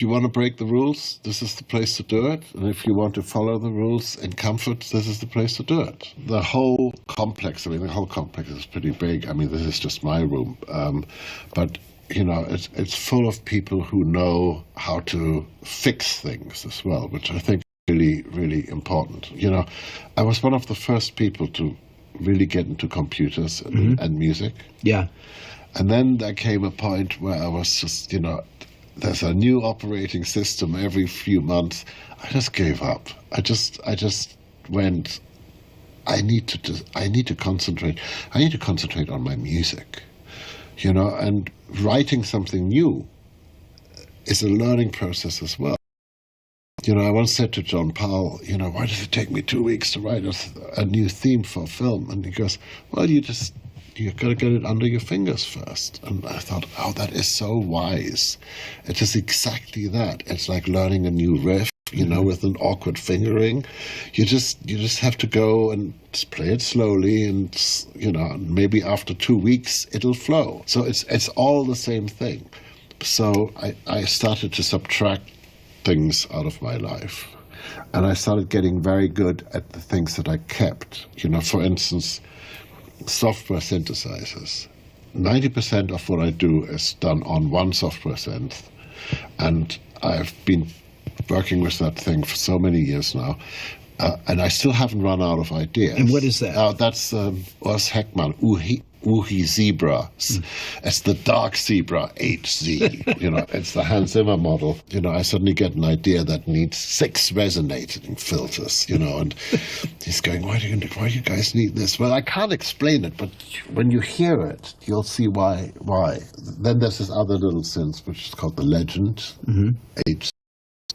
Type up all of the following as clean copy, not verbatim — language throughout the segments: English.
you want to break the rules, this is the place to do it. And if you want to follow the rules in comfort, this is the place to do it. The whole complex is pretty big. I mean, this is just my room. But, it's full of people who know how to fix things as well, which I think is really, really important. I was one of the first people to really get into computers and music. Yeah. And then there came a point where I was just, there's a new operating system every few months. I just gave up. I just went, I need to concentrate. I need to concentrate on my music, and writing something new is a learning process as well. I once said to John Powell, why does it take me 2 weeks to write a new theme for a film? And he goes, well, you've got to get it under your fingers first. And I thought, oh, that is so wise. It is exactly that. It's like learning a new riff, with an awkward fingering. You just have to go and play it slowly, and maybe after 2 weeks it'll flow. So it's all the same thing. So I started to subtract things out of my life, and I started getting very good at the things that I kept. For instance, software synthesizers. 90% of what I do is done on one software synth, and I've been working with that thing for so many years now, and I still haven't run out of ideas. And what is that? That's Urs Heckmann, Uhi Zebra. It's the Dark Zebra HZ. It's the Hans Zimmer model. I suddenly get an idea that needs 6 resonating filters. And he's going, why do you guys need this? Well, I can't explain it, but when you hear it, you'll see why. Then there's this other little synth, which is called the Legend H,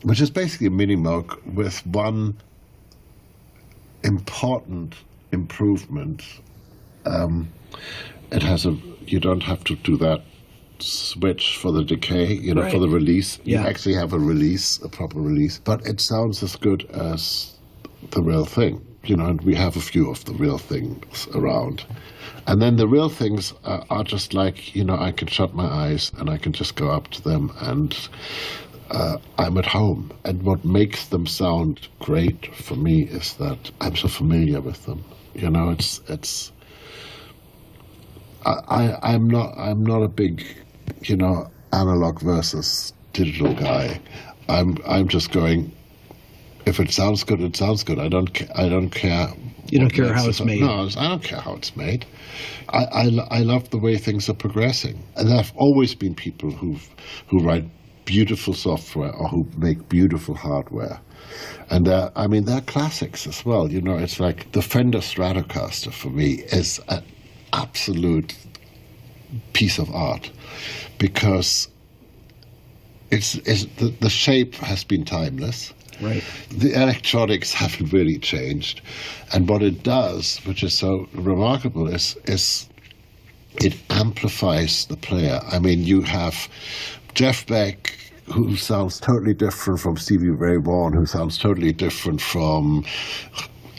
which is basically a mini Moog with one important improvement. It has you don't have to do that switch for the decay, right. For the release. Yeah. You actually have a proper release, but it sounds as good as the real thing, and we have a few of the real things around. And then the real things are just like, I can shut my eyes and I can just go up to them and I'm at home. And what makes them sound great for me is that I'm so familiar with them. It's I'm not a big, analog versus digital guy. I'm just going, if it sounds good, it sounds good. I don't care. You don't care how it's made. No, I don't care how it's made. I love the way things are progressing, and there have always been people who write beautiful software or who make beautiful hardware. And they're classics as well. It's like the Fender Stratocaster for me is an absolute piece of art, because the shape has been timeless. Right. The electronics haven't really changed. And what it does, which is so remarkable, is it amplifies the player. I mean, you have Jeff Beck, who sounds totally different from Stevie Ray Vaughan, who sounds totally different from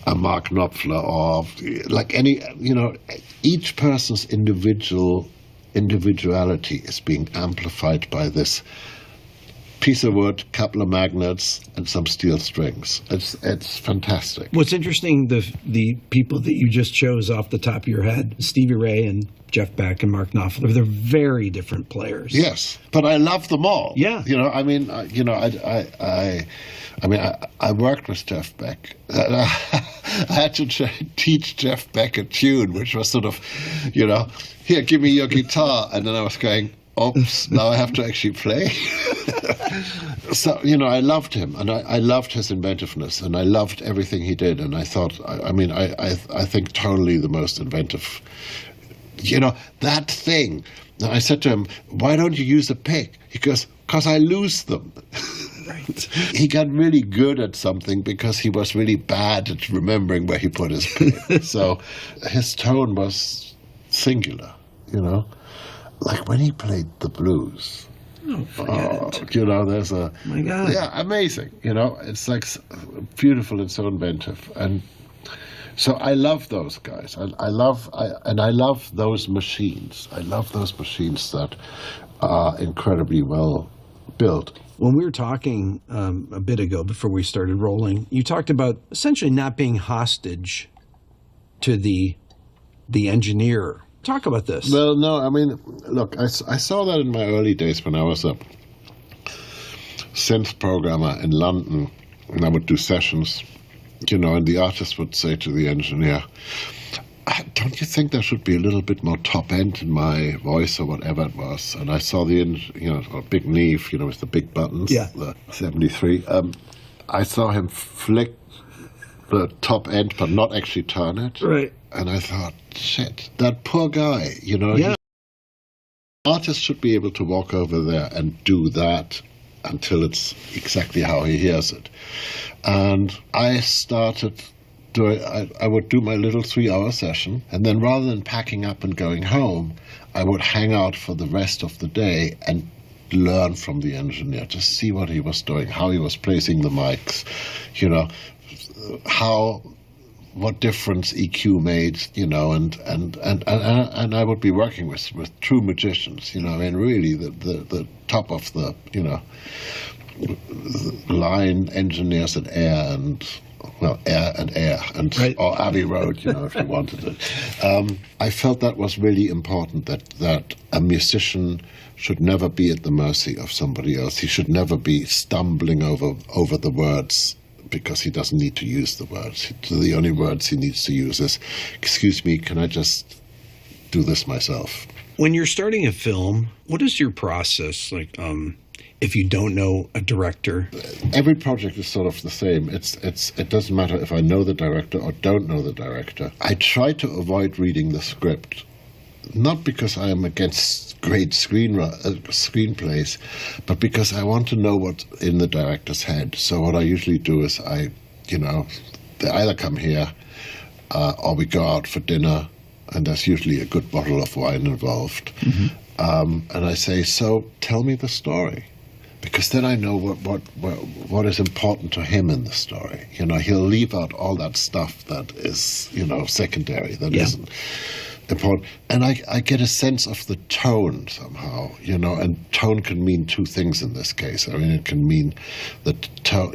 a Mark Knopfler, or like each person's individuality is being amplified by this piece of wood, couple of magnets, and some steel strings. It's fantastic. What's interesting, the people that you just chose off the top of your head, Stevie Ray and Jeff Beck and Mark Knopfler, they're very different players. Yes, but I love them all. Yeah. I worked with Jeff Beck. I had to teach Jeff Beck a tune, which was sort of, here, give me your guitar. And then I was going, oops, now I have to actually play. So, I loved him, and I loved his inventiveness, and I loved everything he did. And I thought, I think totally the most inventive, that thing. And I said to him, why don't you use a pick? He goes, because I lose them. Right. He got really good at something because he was really bad at remembering where he put his pick. So his tone was singular, Like when he played the blues. There's a... My God. Yeah, amazing. It's like beautiful and so inventive. And so I love those guys. I love those machines. I love those machines that are incredibly well built. When we were talking a bit ago before we started rolling, you talked about essentially not being hostage to the engineer. Talk about this. Well, no, I mean, look, I saw that in my early days when I was a synth programmer in London, and I would do sessions, and the artist would say to the engineer, don't you think there should be a little bit more top end in my voice or whatever it was? And I saw the big Neve, with the big buttons, the 73. I saw him flick the top end, but not actually turn it. Right. And I thought, shit, that poor guy, artists should be able to walk over there and do that until it's exactly how he hears it. And I started I would do my little 3-hour session, and then rather than packing up and going home, I would hang out for the rest of the day and learn from the engineer, to see what he was doing, how he was placing the mics, what difference EQ made, and I would be working with true magicians, really the top of the, line engineers at Air and right. or Abbey Road, if you wanted it. I felt that was really important, that a musician should never be at the mercy of somebody else. He should never be stumbling over the words because he doesn't need to use the words. The only words he needs to use is, excuse me, can I just do this myself? When you're starting a film, what is your process like? If you don't know a director? Every project is sort of the same. It doesn't matter if I know the director or don't know the director. I try to avoid reading the script, not because I am against great screenplays, but because I want to know what's in the director's head. So what I usually do is they either come here or we go out for dinner, and there's usually a good bottle of wine involved. Mm-hmm. And I say, so tell me the story. Because then I know what is important to him in the story. He'll leave out all that stuff that is, secondary, that isn't important. And I get a sense of the tone somehow, and tone can mean two things in this case. I mean, it can mean the tone,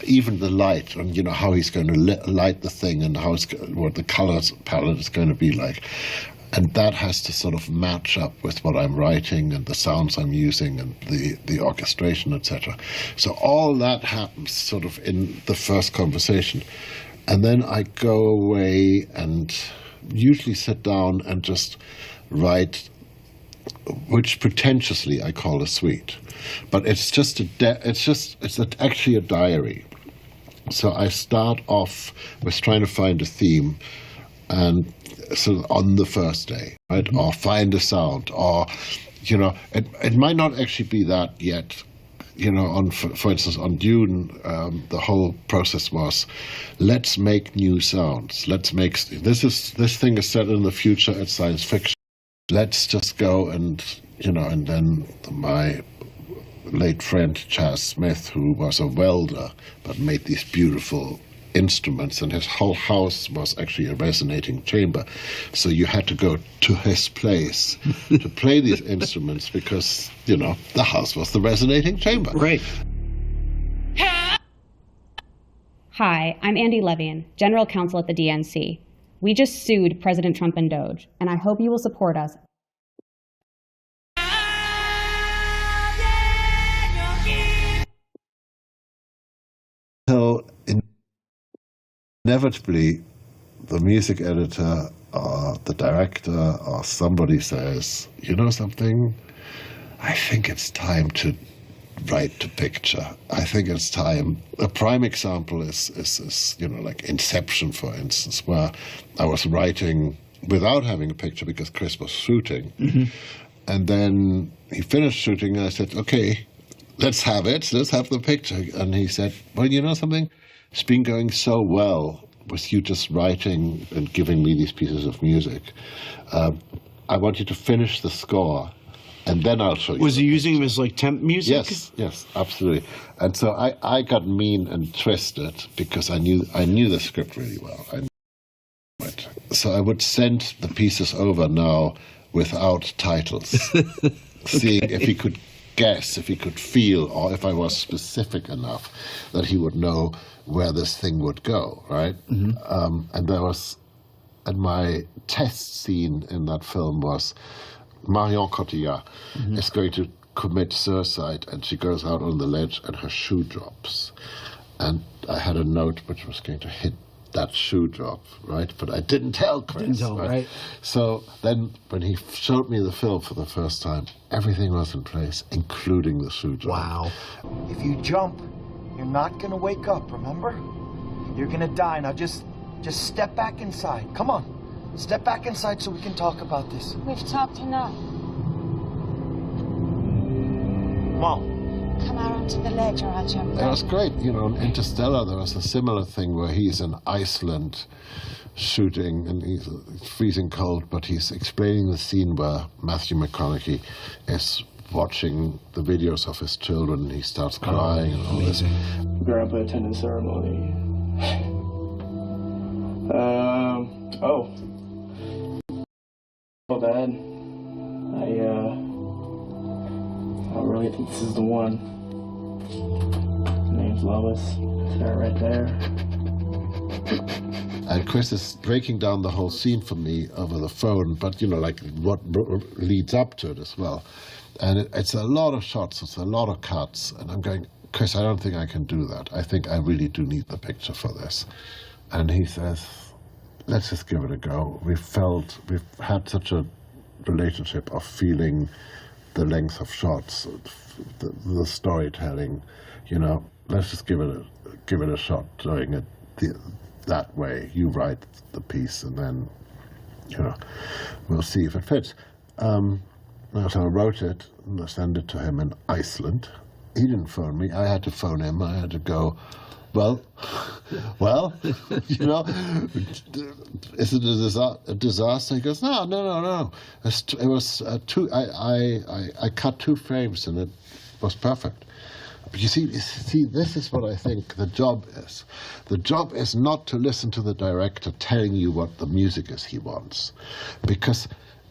even the light, and how he's going to light the thing, and what the colors palette is going to be like. And that has to sort of match up with what I'm writing and the sounds I'm using and the orchestration, etc. So all that happens sort of in the first conversation. And then I go away and usually sit down and just write, which pretentiously I call a suite. But it's just actually a diary. So I start off with trying to find a theme, and so on the first day, right? Mm-hmm. Or find a sound, or it might not actually be that yet. For instance, on Dune, the whole process was, let's make new sounds. Let's make this thing is set in the future. It's science fiction. Let's just go and and then my late friend Chaz Smith, who was a welder but made these beautiful instruments, and his whole house was actually a resonating chamber, so you had to go to his place to play these instruments because the house was the resonating chamber. Right. Hi, I'm Andy Levian, General Counsel at the DNC. We just sued President Trump and Doge, and I hope you will support us. So inevitably, the music editor or the director or somebody says, something, I think it's time to write the picture. I think it's time. A prime example is like Inception, for instance, where I was writing without having a picture because Chris was shooting. Mm-hmm. And then he finished shooting, and I said, okay, let's have it. Let's have the picture. And he said, well, something? It's been going so well with you just writing and giving me these pieces of music. I want you to finish the score, and then I'll show you. Was he using them as like temp music? Yes, absolutely. And so I got mean and twisted because I knew the script really well. So I would send the pieces over now without titles, seeing if he could guess, if he could feel, or if I was specific enough, that he would know where this thing would go, right? And there was, and my test scene in that film was Marion Cotillard is going to commit suicide, and she goes out on the ledge and her shoe drops. And I had a note which was going to hit that shoe drop, right? But I didn't tell Chris. Didn't tell, right? So then when he showed me the film for the first time, everything was in place, including the shoe drop. Wow. If you jump, you're not gonna wake up, remember? You're gonna die. Now just step back inside. Come on. Step back inside so we can talk about this. We've talked enough. Mom. Come out onto the ledge or I'll jump It down. was great. You know, in Interstellar, there was a similar thing where he's in Iceland shooting and he's freezing cold, but he's explaining the scene where Matthew McConaughey is watching the videos of his children and he starts crying and all this. Grandpa attended ceremony. Dad, I really think this is the one. Her name's Lois. It's her right there. And Chris is breaking down the whole scene for me over the phone, but, you know, like what leads up to it as well. And it's a lot of shots, it's a lot of cuts, and I'm going, Chris, I don't think I can do that. I think I really do need the picture for this. And he says, let's just give it a go. We've had such a relationship of feeling the length of shots, the storytelling, you know, let's just give it a shot doing it that way. You write the piece and then, you know, we'll see if it fits. So I wrote it and I sent it to him in Iceland. He didn't phone me. I had to phone him. I had to go, well, you know, is it a disaster? He goes, no. It was I cut 2 frames and it was perfect. But you see, this is what I think the job is. The job is not to listen to the director telling you what the music is he wants, because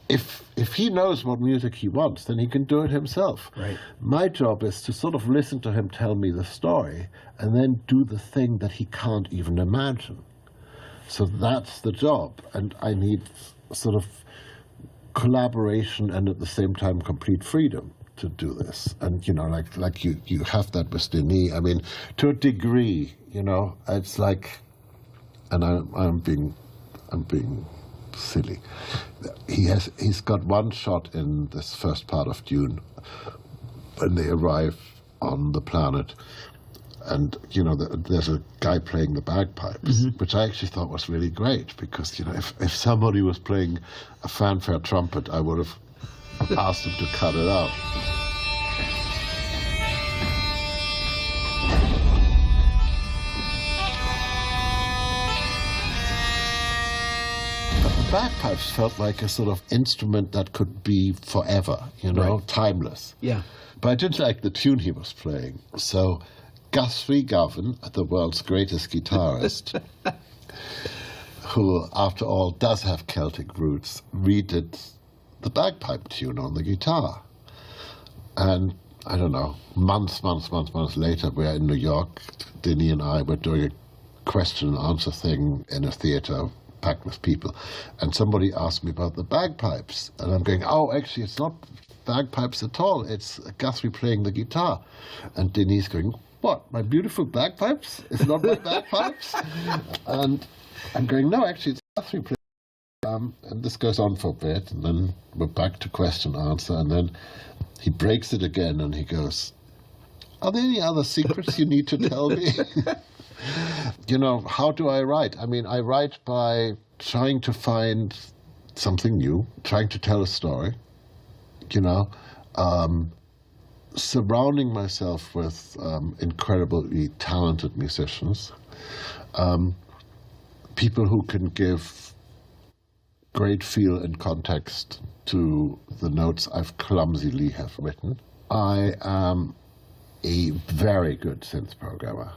if he knows what music he wants, then he can do it himself. Right. My job is to sort of listen to him tell me the story and then do the thing that he can't even imagine. So that's the job, and I need sort of collaboration and at the same time complete freedom to do this. And, you know, like you have that with Denis. I mean, to a degree, you know, it's like, and I'm being silly. He's got one shot in this first part of Dune when they arrive on the planet, and you know there's a guy playing the bagpipes, which I actually thought was really great, because you know if somebody was playing a fanfare trumpet, I would have asked him to cut it out. Bagpipes felt like a sort of instrument that could be forever, you know, Right. timeless. Yeah. But I didn't like the tune he was playing. So Guthrie Govan, the world's greatest guitarist, who, after all, does have Celtic roots, redid the bagpipe tune on the guitar. And I don't know, months later, we're in New York. Denis and I were doing a question and answer thing in a theater packed with people, and somebody asked me about the bagpipes, and I'm going, oh, actually, it's not bagpipes at all. It's Guthrie playing the guitar. And Denis going, what, my beautiful bagpipes? It's not my bagpipes? And I'm going, no, actually, it's Guthrie playing. And this goes on for a bit, and then we're back to question answer, and then he breaks it again, and he goes, are there any other secrets you need to tell me? You know, how do I write? I mean, I write by trying to find something new, trying to tell a story, you know, surrounding myself with incredibly talented musicians, people who can give great feel and context to the notes I've clumsily have written. I am a very good synth programmer.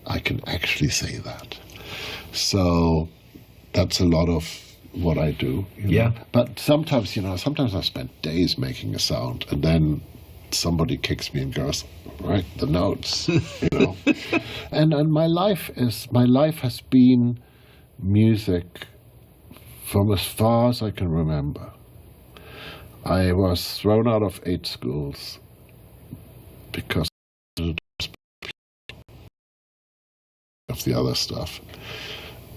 I can actually say that. So that's a lot of what I do. You know? Yeah. But sometimes, you know, sometimes I spend days making a sound, and then somebody kicks me and goes, write the notes, you know. And my life has been music from as far as I can remember. I was thrown out of 8 schools because of the other stuff.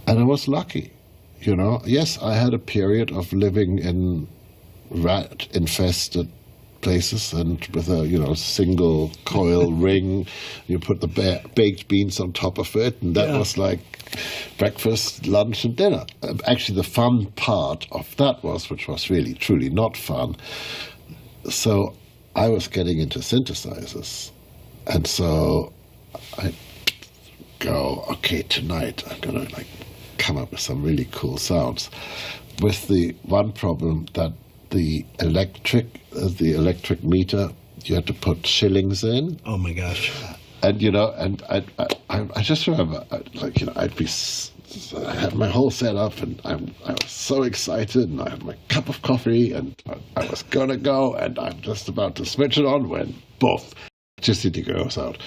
And I was lucky, you know. Yes, I had a period of living in rat-infested places and with a, you know, single coil ring. You put the baked beans on top of it, and that was like breakfast, lunch, and dinner. Actually, the fun part of that which was really, truly not fun. So I was getting into synthesizers. And so I go, okay, tonight I'm going to come up with some really cool sounds. With the one problem that the electric meter, you had to put shillings in. Oh my gosh! And you know, and I just remember, I had my whole setup, and I was so excited, and I had my cup of coffee, and I was gonna go, and I'm just about to switch it on when both electricity goes out,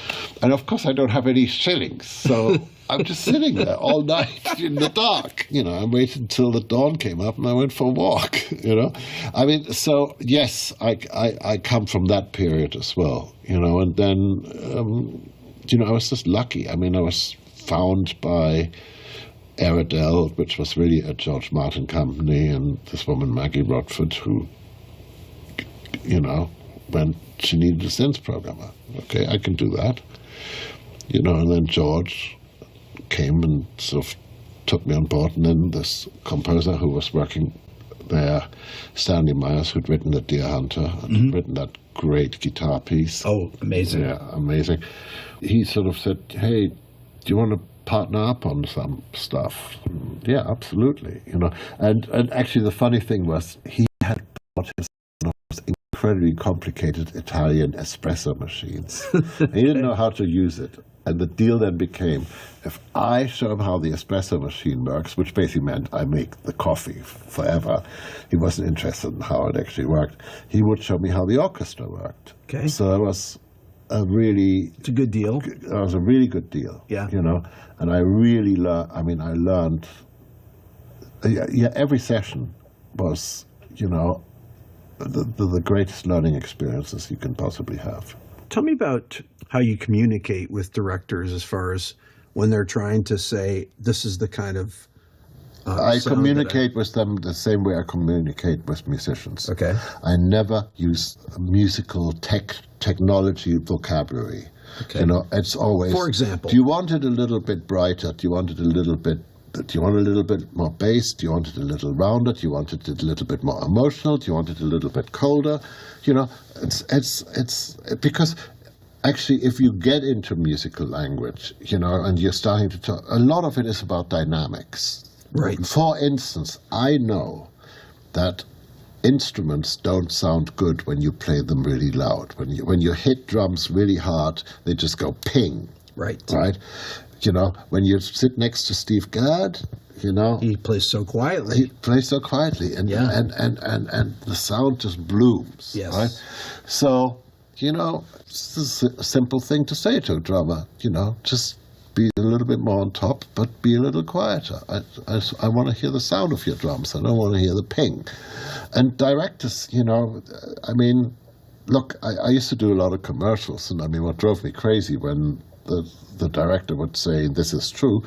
and of course I don't have any shillings, so I'm just sitting there all night in the dark. You know, I waited until the dawn came up and I went for a walk, you know. I mean, so yes, I come from that period as well, you know, and then, you know, I was just lucky. I mean, I was found by alreadiii, which was really a George Martin company, and this woman, Maggie Rodford, who, you know, when she needed a synth programmer. Okay, I can do that. You know, and then George came and sort of took me on board, and then this composer who was working there, Stanley Myers, who'd written The Deer Hunter and had written that great guitar piece. Oh, amazing. Yeah, amazing. He sort of said, hey, do you want to partner up on some stuff? Yeah, absolutely. You know, and actually the funny thing was he had bought his incredibly complicated Italian espresso machines. And he didn't know how to use it. And the deal then became, if I show him how the espresso machine works, which basically meant I make the coffee forever, he wasn't interested in how it actually worked, he would show me how the orchestra worked. Okay. So it was a really... It's a good deal. It was a really good deal. Yeah. You know, and I really learned, I mean, I learned, every session was, you know, the greatest learning experiences you can possibly have. Tell me about how you communicate with directors as far as when they're trying to say, this is the kind of I communicate with them the same way I communicate with musicians. Okay. I never use musical technology vocabulary. Okay. You know, it's always... For example? Do you want it a little bit brighter? Do you want it a little bit... Do you want a little bit more bass? Do you want it a little rounder? Do you want it a little bit more emotional? Do you want it a little bit colder? You know, it's because actually if you get into musical language, you know, and you're starting to talk, a lot of it is about dynamics. Right. For instance, I know that instruments don't sound good when you play them really loud. When you hit drums really hard, they just go ping. Right. Right? You know, when you sit next to Steve Gadd, you know, he plays so quietly. He plays so quietly, and the sound just blooms. Yes. Right? So, you know, it's a simple thing to say to a drummer. You know, just be a little bit more on top, but be a little quieter. I want to hear the sound of your drums. I don't want to hear the ping. And directors, you know, I mean, look, I used to do a lot of commercials, and I mean, what drove me crazy when the director would say, this is true,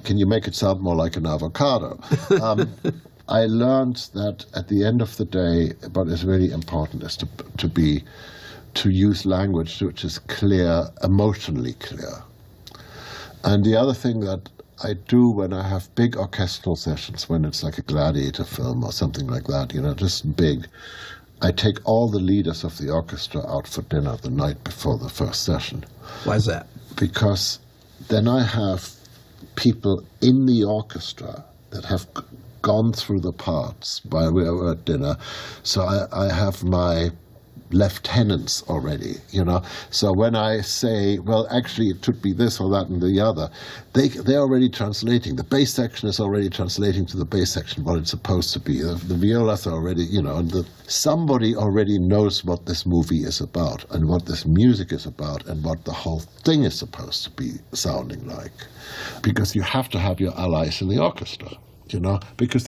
can you make it sound more like an avocado? I learned that at the end of the day, what is really important is to use language which is clear, emotionally clear. And the other thing that I do when I have big orchestral sessions, when it's like a Gladiator film or something like that, you know, just big, I take all the leaders of the orchestra out for dinner the night before the first session. Why is that? Because then I have people in the orchestra that have gone through the parts while we were at dinner. So I have my lieutenants already, you know. So when I say, well, actually it should be this or that and the other, they're already translating. The bass section is already translating to the bass section what it's supposed to be. The violas are already, you know, and somebody already knows what this movie is about and what this music is about and what the whole thing is supposed to be sounding like. Because you have to have your allies in the orchestra, you know, because